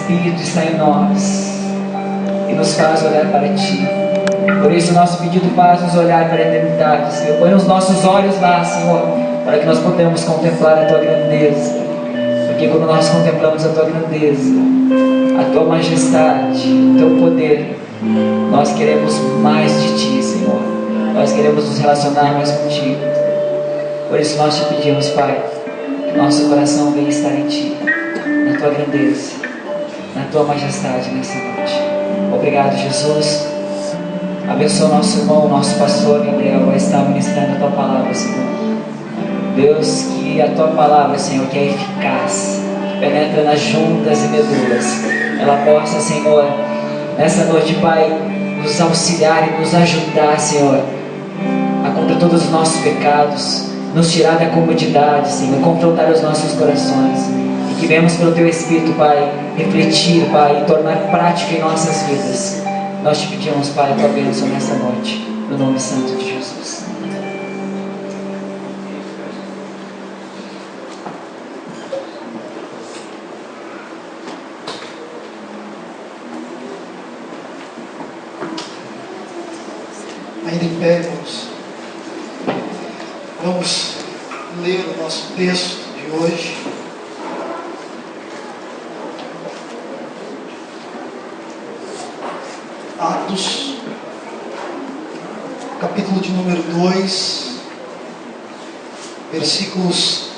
Espírito está em nós e nos faz olhar para Ti. Por isso, nosso pedido faz-nos olhar para a eternidade, Senhor. Põe os nossos olhos lá, Senhor, para que nós possamos contemplar a Tua grandeza. Porque quando nós contemplamos a Tua grandeza, a Tua majestade, o Teu poder, nós queremos mais de Ti, Senhor. Nós queremos nos relacionar mais contigo. Por isso nós Te pedimos, Pai, que nosso coração venha estar em Ti, na Tua grandeza, na Tua majestade nessa noite. Obrigado, Jesus. Abençoa nosso irmão, nosso pastor Gabriel, vai estar ministrando a Tua palavra, Senhor. Deus, que a Tua palavra, Senhor, que é eficaz, que penetra nas juntas e medulas, ela possa, Senhor, nessa noite, Pai, nos auxiliar e nos ajudar, Senhor, a contra todos os nossos pecados, nos tirar da comodidade, Senhor, confrontar os nossos corações, e que venhamos pelo Teu Espírito, Pai, refletir, Pai, e tornar prática em nossas vidas. Nós Te pedimos, Pai, a Tua bênção nessa noite, no nome santo de Jesus. Ainda em pé, irmãos, vamos ler o nosso texto de hoje. Atos, capítulo de número 2, versículos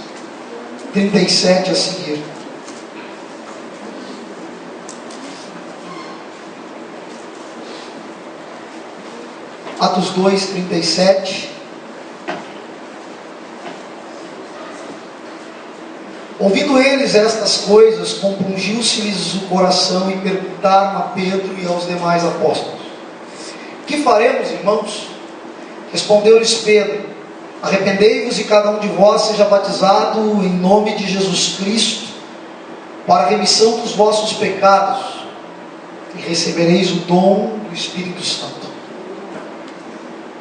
37 a seguir. Atos 2, 37. Ouvindo eles estas coisas, compungiu-se-lhes o coração e perguntaram a Pedro e aos demais apóstolos: que faremos, irmãos? Respondeu-lhes Pedro: arrependei-vos e cada um de vós seja batizado em nome de Jesus Cristo para a remissão dos vossos pecados, e recebereis o dom do Espírito Santo.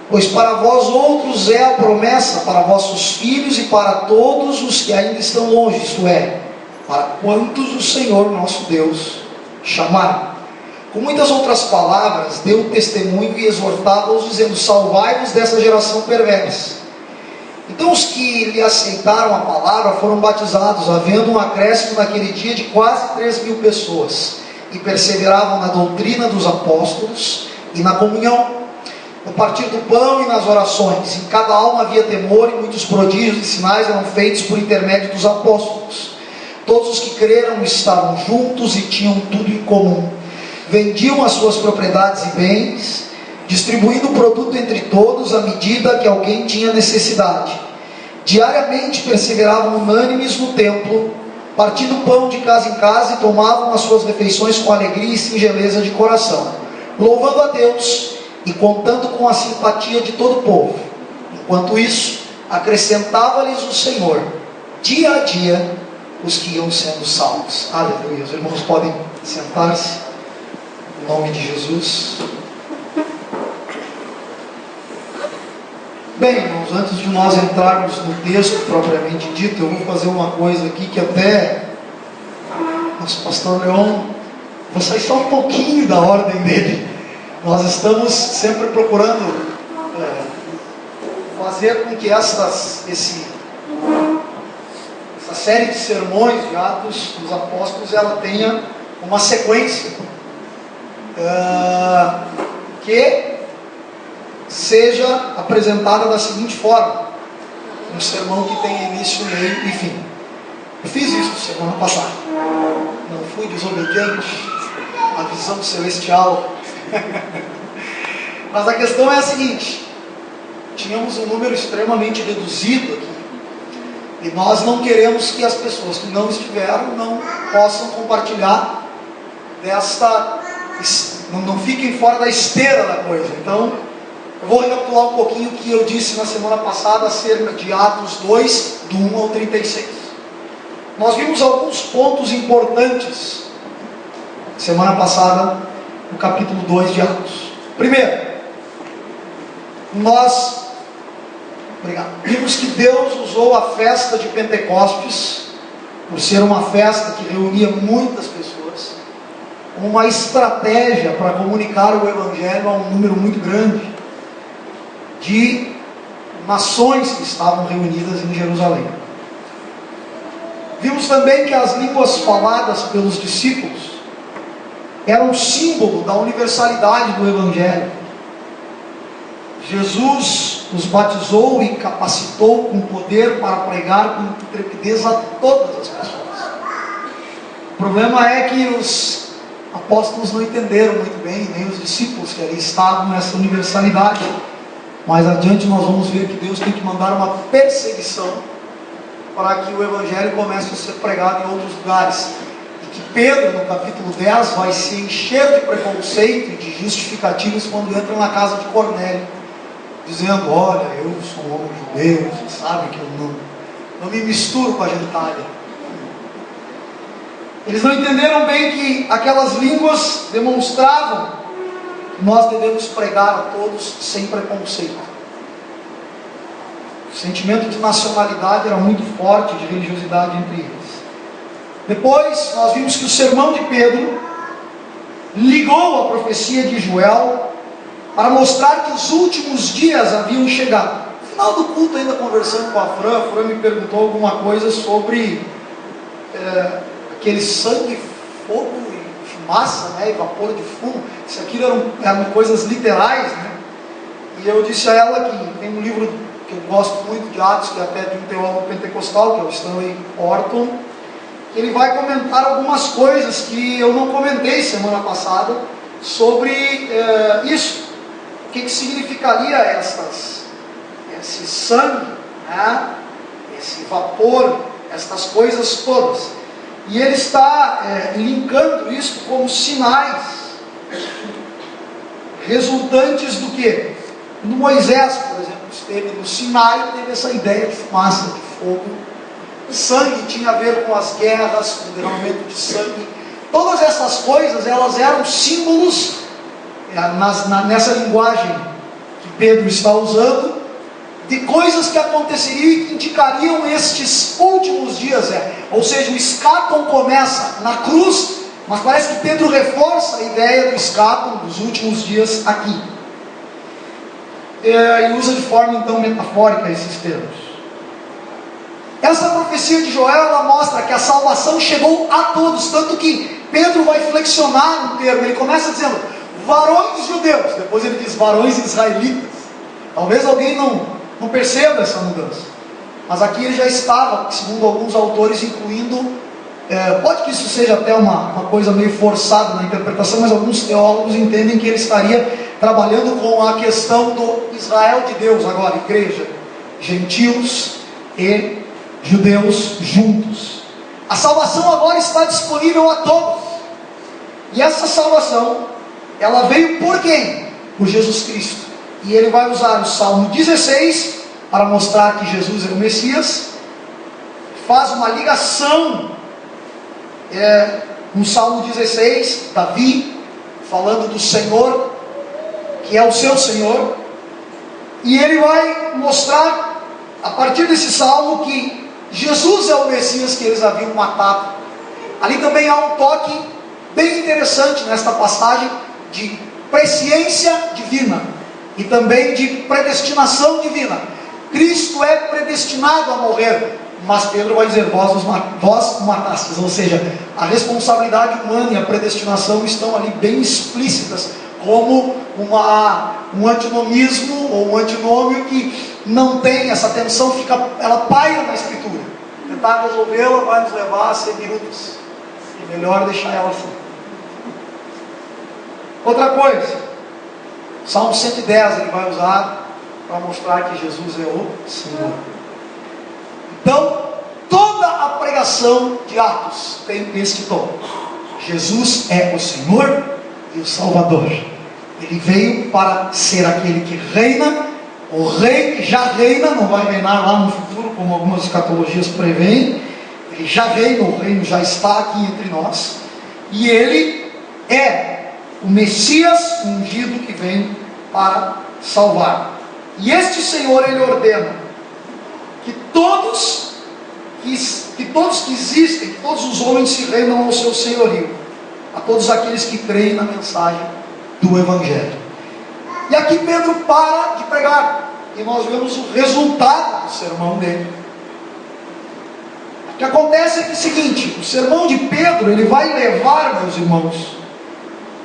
Pois para vós outros é a promessa, para vossos filhos e para todos os que ainda estão longe, isto é, para quantos o Senhor nosso Deus chamar. Com muitas outras palavras, deu testemunho e exortava-os, dizendo: salvai-vos dessa geração perversa. Então os que lhe aceitaram a palavra foram batizados, havendo um acréscimo naquele dia de quase 3.000 pessoas, e perseveravam na doutrina dos apóstolos e na comunhão, no partir do pão e nas orações. Em cada alma havia temor, e muitos prodígios e sinais eram feitos por intermédio dos apóstolos. Todos os que creram estavam juntos e tinham tudo em comum. Vendiam as suas propriedades e bens, distribuindo o produto entre todos à medida que alguém tinha necessidade. Diariamente perseveravam unânimes no templo, partindo pão de casa em casa, e tomavam as suas refeições com alegria e singeleza de coração, louvando a Deus e contando com a simpatia de todo o povo. Enquanto isso, acrescentava-lhes o Senhor, dia a dia, os que iam sendo salvos. Aleluia. Os irmãos podem sentar-se, em nome de Jesus. Bem, irmãos, antes de nós entrarmos no texto propriamente dito, eu vou fazer uma coisa aqui que até nosso pastor Leon, vou sair só um pouquinho da ordem dele. Nós estamos sempre procurando fazer com que essa série de sermões de Atos dos Apóstolos, ela tenha uma sequência que seja apresentada da seguinte forma: um sermão que tenha início, meio e fim. Eu fiz isso semana passada, não fui desobediente à visão celestial. Mas a questão é a seguinte: tínhamos um número extremamente reduzido aqui, e nós não queremos que as pessoas que não estiveram não possam compartilhar desta, não fiquem fora da esteira da coisa. Então eu vou recapitular um pouquinho o que eu disse na semana passada acerca de Atos 2, do 1 ao 36. Nós vimos alguns pontos importantes semana passada no capítulo 2 de Atos. Primeiro, nós vimos que Deus usou a festa de Pentecostes, por ser uma festa que reunia muitas pessoas, uma estratégia para comunicar o Evangelho a um número muito grande de nações que estavam reunidas em Jerusalém. Vimos também que as línguas faladas pelos discípulos eram símbolo da universalidade do Evangelho. Jesus os batizou e capacitou com poder para pregar com intrepidez a todas as pessoas. O problema é que os apóstolos não entenderam muito bem, nem os discípulos que ali estavam nessa universalidade. Mais adiante nós vamos ver que Deus tem que mandar uma perseguição para que o Evangelho comece a ser pregado em outros lugares. E que Pedro, no capítulo 10, vai se encher de preconceito e de justificativas quando entra na casa de Cornélio, dizendo: olha, eu sou um homem judeu, você sabe que eu não me misturo com a gentalha. Eles não entenderam bem que aquelas línguas demonstravam que nós devemos pregar a todos sem preconceito. O sentimento de nacionalidade era muito forte, de religiosidade entre eles. Depois nós vimos que o sermão de Pedro ligou a profecia de Joel para mostrar que os últimos dias haviam chegado. No final do culto, ainda conversando com a Fran me perguntou alguma coisa sobre aquele sangue, fogo e fumaça, né, e vapor de fumo. Se aquilo eram coisas literais, né? E eu disse a ela que tem um livro que eu gosto muito de Atos, que é até de um teólogo pentecostal, que é o Stanley Orton, que ele vai comentar algumas coisas que eu não comentei semana passada sobre isso. O que significaria esse sangue, né? Esse vapor, estas coisas todas. E ele está linkando isso como sinais resultantes do que? No Moisés, por exemplo, esteve no Sinai, teve essa ideia de fumaça, de fogo. O sangue tinha a ver com as guerras, com o derramamento de sangue. Todas essas coisas, elas eram símbolos nessa linguagem que Pedro está usando, de coisas que aconteceriam e que indicariam estes últimos dias. Ou seja, o escáton começa na cruz, mas parece que Pedro reforça a ideia do escáton dos últimos dias aqui. E usa de forma então metafórica esses termos. Essa profecia de Joel, ela mostra que a salvação chegou a todos, tanto que Pedro vai flexionar um termo. Ele começa dizendo varões judeus, depois ele diz varões israelitas. Talvez alguém não perceba essa mudança, mas aqui ele já estava, segundo alguns autores, incluindo, pode que isso seja até uma coisa meio forçada na interpretação, mas alguns teólogos entendem que ele estaria trabalhando com a questão do Israel de Deus, agora, igreja, gentios e judeus juntos. A salvação agora está disponível a todos, e essa salvação, ela veio por quem? Por Jesus Cristo. E ele vai usar o Salmo 16 para mostrar que Jesus é o Messias. Faz uma ligação no Salmo 16, Davi falando do Senhor, que é o seu Senhor. E ele vai mostrar, a partir desse Salmo, que Jesus é o Messias que eles haviam matado. Ali também há um toque bem interessante nesta passagem de presciência divina e também de predestinação divina. Cristo é predestinado a morrer, mas Pedro vai dizer, vós o matastes. Ou seja, a responsabilidade humana e a predestinação estão ali bem explícitas, como um antinomismo ou um antinômio que não tem essa tensão, ela paira na Escritura. Tentar resolvê-la vai nos levar a ser birutas, e melhor deixar ela assim. Outra coisa, Salmo 110 ele vai usar para mostrar que Jesus é o Senhor. Então, toda a pregação de Atos tem este tom: Jesus é o Senhor e o Salvador. Ele veio para ser aquele que reina, o rei que já reina, não vai reinar lá no futuro, como algumas escatologias preveem. Ele já reina, o reino já está aqui entre nós, e ele é o Messias ungido que vem para salvar. E este Senhor, ele ordena que todos que existem, que todos os homens se rendam ao seu senhorio. a todos aqueles que creem na mensagem do Evangelho. E aqui Pedro para de pregar, e nós vemos o resultado do sermão dele. O que acontece é que é o seguinte: o sermão de Pedro, ele vai levar, meus irmãos,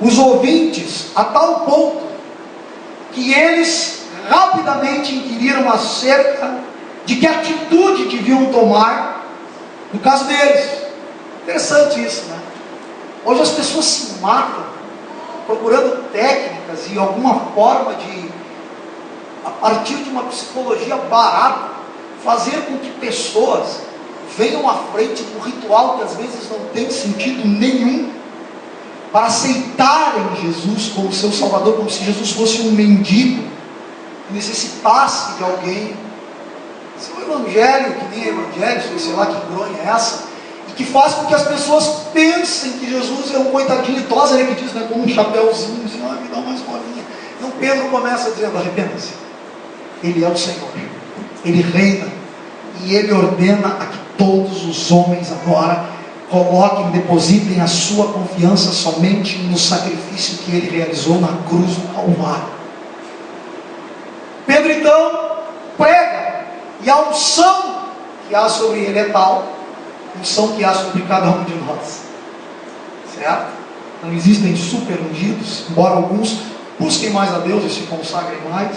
os ouvintes a tal ponto que eles rapidamente inquiriram acerca de que atitude deviam tomar no caso deles. Interessante isso, né? Hoje as pessoas se matam procurando técnicas e alguma forma de, a partir de uma psicologia barata, fazer com que pessoas venham à frente de um ritual que às vezes não tem sentido nenhum, para aceitarem Jesus como seu Salvador, como se Jesus fosse um mendigo que necessitasse de alguém. Esse é um evangelho que nem evangelho, sei lá que bronha é essa, e que faz com que as pessoas pensem que Jesus é um coitadinho idoso, ele que diz, né, com um chapéuzinho, assim, me dá mais bolinha. Então Pedro começa dizendo: arrependa-se, Ele é o Senhor, Ele reina, e Ele ordena a que todos os homens agora coloquem, depositem a sua confiança somente no sacrifício que Ele realizou na cruz do Calvário. Pedro então prega, e a unção que há sobre ele é tal, unção que há sobre cada um de nós, certo? Não existem super ungidos, embora alguns busquem mais a Deus e se consagrem mais.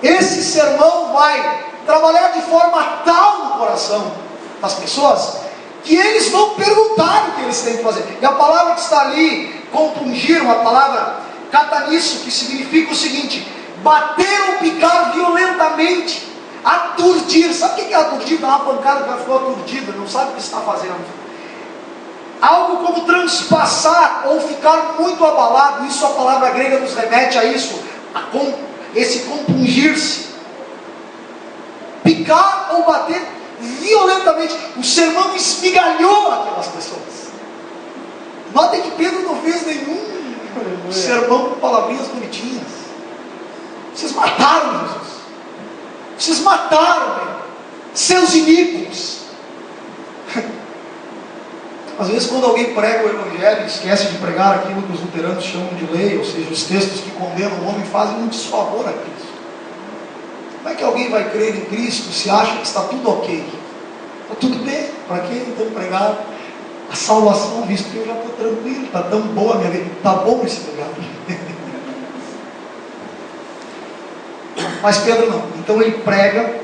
Esse sermão vai trabalhar de forma tal no coração das pessoas, que eles vão perguntar o que eles têm que fazer. E a palavra que está ali, compungir, uma palavra catanisso, que significa o seguinte: bater ou picar violentamente, aturdir. Sabe o que é aturdir? Dá uma pancada que já ficou aturdido, não sabe o que está fazendo. Algo como transpassar ou ficar muito abalado. Isso, a palavra grega nos remete a isso, esse compungir-se. Picar ou bater violentamente. O sermão esmigalhou aquelas pessoas. Notem que Pedro não fez nenhum sermão com palavrinhas bonitinhas. Vocês mataram Jesus. Vocês mataram ele. Seus iníquos. Às vezes, quando alguém prega o Evangelho e esquece de pregar aquilo que os luteranos chamam de lei, ou seja, os textos que condenam o homem, fazem um desfavor a Cristo. Como é que alguém vai crer em Cristo se acha que está tudo ok? Está tudo bem? Para que então pregar a salvação, visto que eu já estou tranquilo, está tão boa a minha vida, está bom esse lugar. Mas Pedro não. Então ele prega.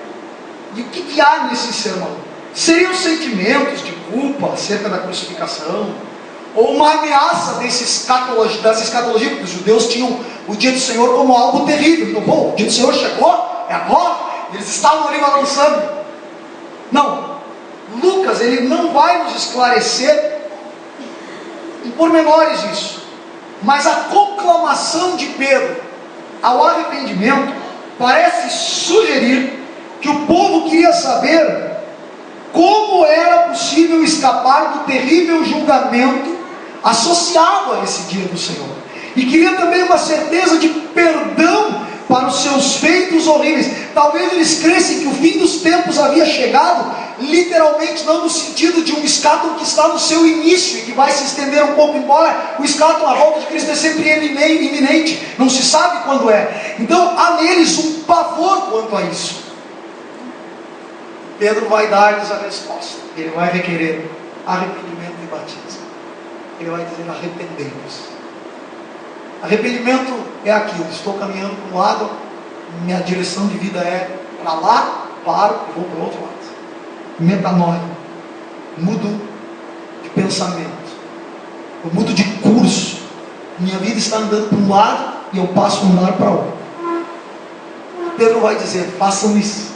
E o que há nesse sermão? Seriam sentimentos de culpa acerca da crucificação, ou uma ameaça dessa escatologia, porque os judeus tinham o dia do Senhor como algo terrível. Então, bom, o dia do Senhor chegou, é agora, eles estavam ali balançando. Não, Lucas, ele não vai nos esclarecer em pormenores isso, mas a conclamação de Pedro ao arrependimento parece sugerir que o povo queria saber como era possível escapar do terrível julgamento associado a esse dia do Senhor, e queria também uma certeza de perdão para os seus feitos horríveis. Talvez eles crescem que o fim dos tempos havia chegado, literalmente, não no sentido de um escátolo que está no seu início e que vai se estender um pouco, embora o escátolo, a volta de Cristo é sempre iminente, não se sabe quando é. Então há neles um pavor quanto a isso. Pedro vai dar-lhes a resposta. Ele vai requerer arrependimento e batismo. Ele vai dizer: arrependei-vos. Arrependimento é aquilo: estou caminhando para um lado, minha direção de vida é para lá, paro e vou para o outro lado. Metanoia, mudo de pensamento, eu mudo de curso. Minha vida está andando para um lado e eu passo a andar para outro. Pedro vai dizer: façam isso.